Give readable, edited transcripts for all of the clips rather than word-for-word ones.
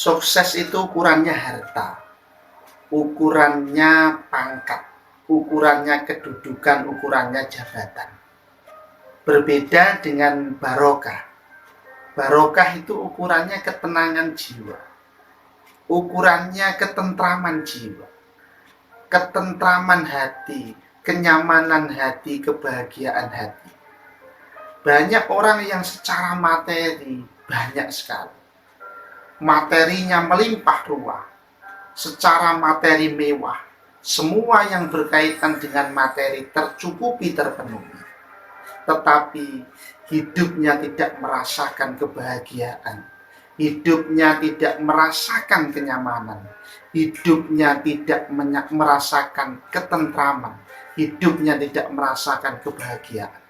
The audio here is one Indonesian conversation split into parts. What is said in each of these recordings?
Sukses itu ukurannya harta, ukurannya pangkat, ukurannya kedudukan, ukurannya jabatan. Berbeda dengan barokah. Barokah itu ukurannya ketenangan jiwa, ukurannya ketentraman jiwa, ketentraman hati, kenyamanan hati, kebahagiaan hati. Banyak orang yang secara materi banyak sekali, materinya melimpah ruah, secara materi mewah, semua yang berkaitan dengan materi tercukupi, terpenuhi, tetapi hidupnya tidak merasakan kebahagiaan, hidupnya tidak merasakan kenyamanan, hidupnya tidak merasakan ketentraman, hidupnya tidak merasakan kebahagiaan.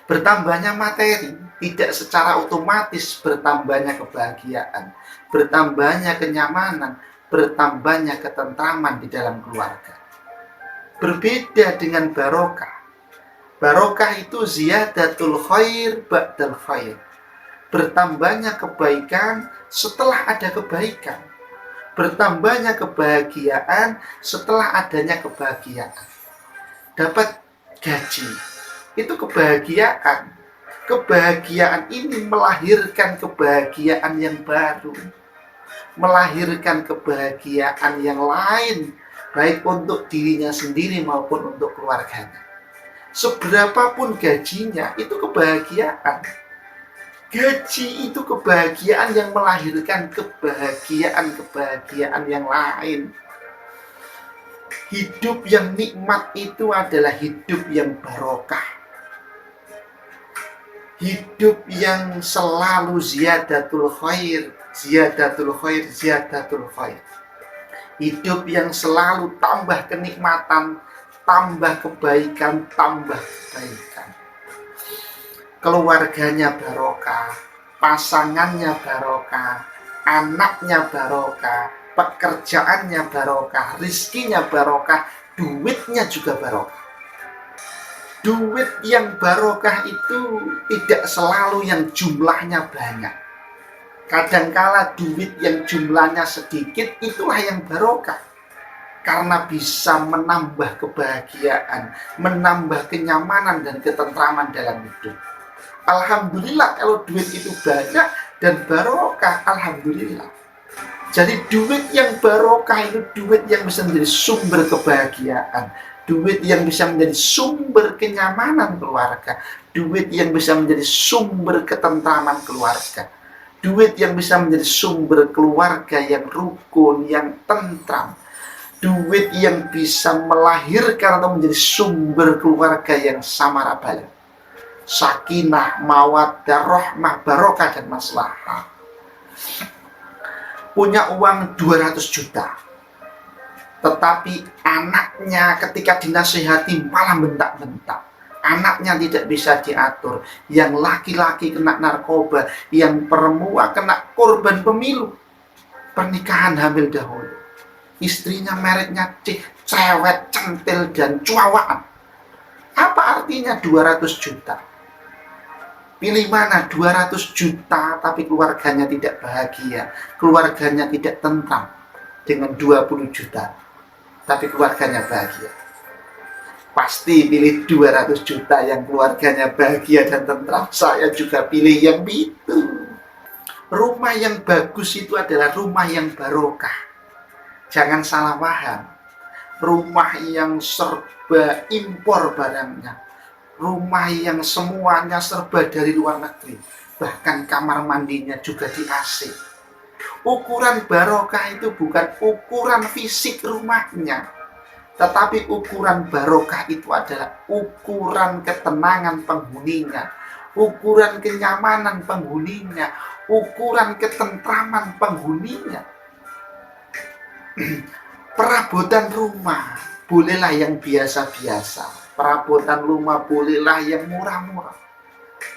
Bertambahnya materi tidak secara otomatis bertambahnya kebahagiaan, bertambahnya kenyamanan, bertambahnya ketentraman di dalam keluarga. Berbeda dengan barokah. Barokah itu ziyadatul khair ba'dal khair, bertambahnya kebaikan setelah ada kebaikan, bertambahnya kebahagiaan setelah adanya kebahagiaan. Dapat gaji, itu kebahagiaan. Kebahagiaan ini melahirkan kebahagiaan yang baru, melahirkan kebahagiaan yang lain, baik untuk dirinya sendiri maupun untuk keluarganya. Seberapapun gajinya, itu kebahagiaan. Gaji itu kebahagiaan yang melahirkan kebahagiaan yang lain. Hidup yang nikmat itu adalah hidup yang barokah, hidup yang selalu ziyadatul khair, ziyadatul khair, ziyadatul khair. Hidup yang selalu tambah kenikmatan, tambah kebaikan, tambah kebaikan. Keluarganya barokah, pasangannya barokah, anaknya barokah, pekerjaannya barokah, rizkinya barokah, duitnya juga barokah. Duit yang barokah itu tidak selalu yang jumlahnya banyak. Kadangkala duit yang jumlahnya sedikit itulah yang barokah, karena bisa menambah kebahagiaan, menambah kenyamanan dan ketentraman dalam hidup. Alhamdulillah kalau duit itu banyak dan barokah, alhamdulillah. Jadi duit yang barokah itu duit yang bisa menjadi sumber kebahagiaan, duit yang bisa menjadi sumber kenyamanan keluarga, duit yang bisa menjadi sumber ketentraman keluarga, duit yang bisa menjadi sumber keluarga yang rukun, yang tentram, duit yang bisa melahirkan atau menjadi sumber keluarga yang samarabala, sakinah, mawaddah, rahmah, barokah dan maslahah. Punya uang 200 juta, tetapi anaknya ketika dinasihati malah bentak-bentak. Anaknya tidak bisa diatur, yang laki-laki kena narkoba, yang perempuan kena korban pemilu, pernikahan hamil dahulu, istrinya mereknya cewek, centil dan cuawaan. Apa artinya 200 juta? Pilih mana? 200 juta tapi keluarganya tidak bahagia, keluarganya tidak tentram, dengan 20 juta tapi keluarganya bahagia. Pasti pilih 200 juta yang keluarganya bahagia dan tentram. Saya juga pilih yang itu. Rumah yang bagus itu adalah rumah yang barokah. Jangan salah paham. Rumah yang serba impor barangnya, rumah yang semuanya serba dari luar negeri, bahkan kamar mandinya juga di AC. Ukuran barokah itu bukan ukuran fisik rumahnya, tetapi ukuran barokah itu adalah ukuran ketenangan penghuninya, ukuran kenyamanan penghuninya, ukuran ketentraman penghuninya. Perabotan rumah bolehlah yang biasa-biasa, perabotan rumah bolehlah yang murah-murah,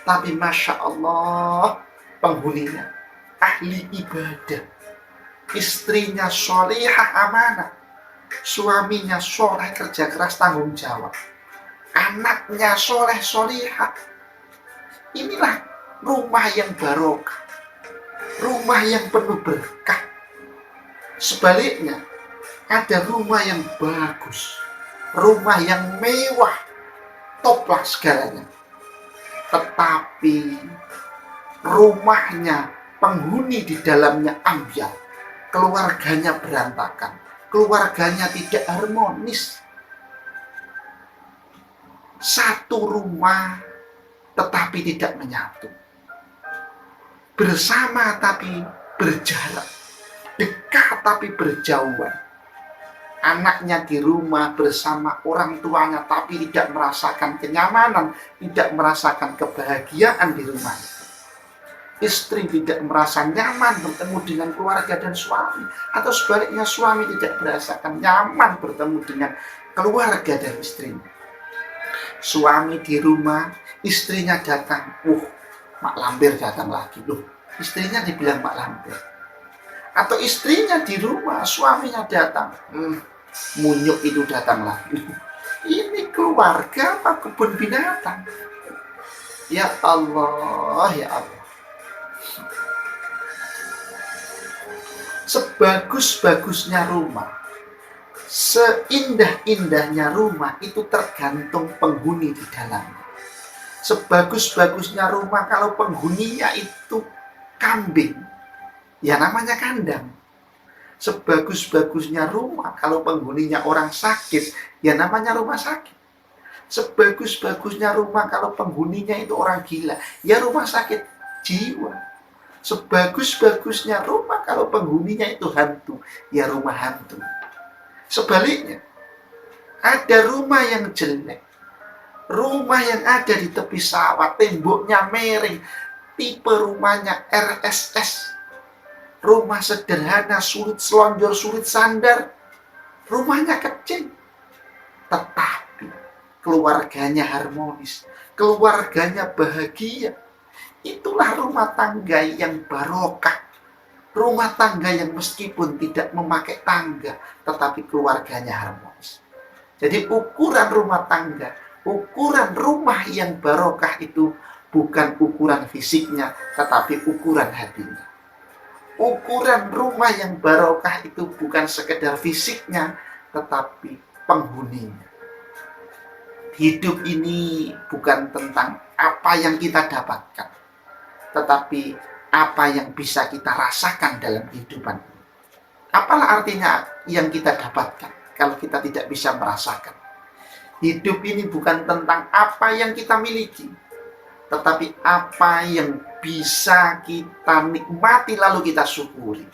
tapi Masya Allah penghuninya ahli ibadah, istrinya sholihah amanah, suaminya soleh kerja keras tanggung jawab, anaknya soleh solihah. Inilah rumah yang barokah. rumah yang penuh berkah. Sebaliknya, ada rumah yang bagus, rumah yang mewah, top lah segalanya. Tetapi rumahnya, penghuni di dalamnya ambyar, keluarganya berantakan, keluarganya tidak harmonis. Satu rumah tetapi tidak menyatu, bersama tapi berjarak, dekat tapi berjauhan. Anaknya di rumah bersama orang tuanya tapi tidak merasakan kenyamanan, tidak merasakan kebahagiaan di rumah. Istri tidak merasa nyaman bertemu dengan keluarga dan suami, atau sebaliknya suami tidak merasakan nyaman bertemu dengan keluarga dan istrinya. Suami di rumah, istrinya datang, Mak Lampir datang lagi, istrinya dibilang Mak Lampir. Atau istrinya di rumah, suaminya datang, Munyuk itu datang lagi. Ini keluarga apa kebun binatang? Ya Allah, ya Allah. Sebagus-bagusnya rumah, seindah-indahnya rumah itu tergantung penghuni di dalamnya. Sebagus-bagusnya rumah kalau penghuninya itu kambing, ya namanya kandang. Sebagus-bagusnya rumah kalau penghuninya orang sakit, ya namanya rumah sakit. Sebagus-bagusnya rumah kalau penghuninya itu orang gila, ya rumah sakit jiwa. Sebagus-bagusnya rumah kalau penghuninya itu hantu, ya rumah hantu. Sebaliknya, ada rumah yang jelek, rumah yang ada di tepi sawah, temboknya miring, tipe rumahnya RSS, rumah sederhana, sulit selonjor, sulit sandar, rumahnya kecil, tetapi keluarganya harmonis, keluarganya bahagia. Itulah rumah tangga yang barokah, rumah tangga yang meskipun tidak memakai tangga, tetapi keluarganya harmonis. Jadi ukuran rumah tangga, ukuran rumah yang barokah itu bukan ukuran fisiknya, tetapi ukuran hatinya. Ukuran rumah yang barokah itu bukan sekedar fisiknya, tetapi penghuninya. Hidup ini bukan tentang apa yang kita dapatkan, tetapi apa yang bisa kita rasakan dalam kehidupan. Apalah artinya yang kita dapatkan kalau kita tidak bisa merasakan? Hidup ini bukan tentang apa yang kita miliki, tetapi apa yang bisa kita nikmati lalu kita syukuri.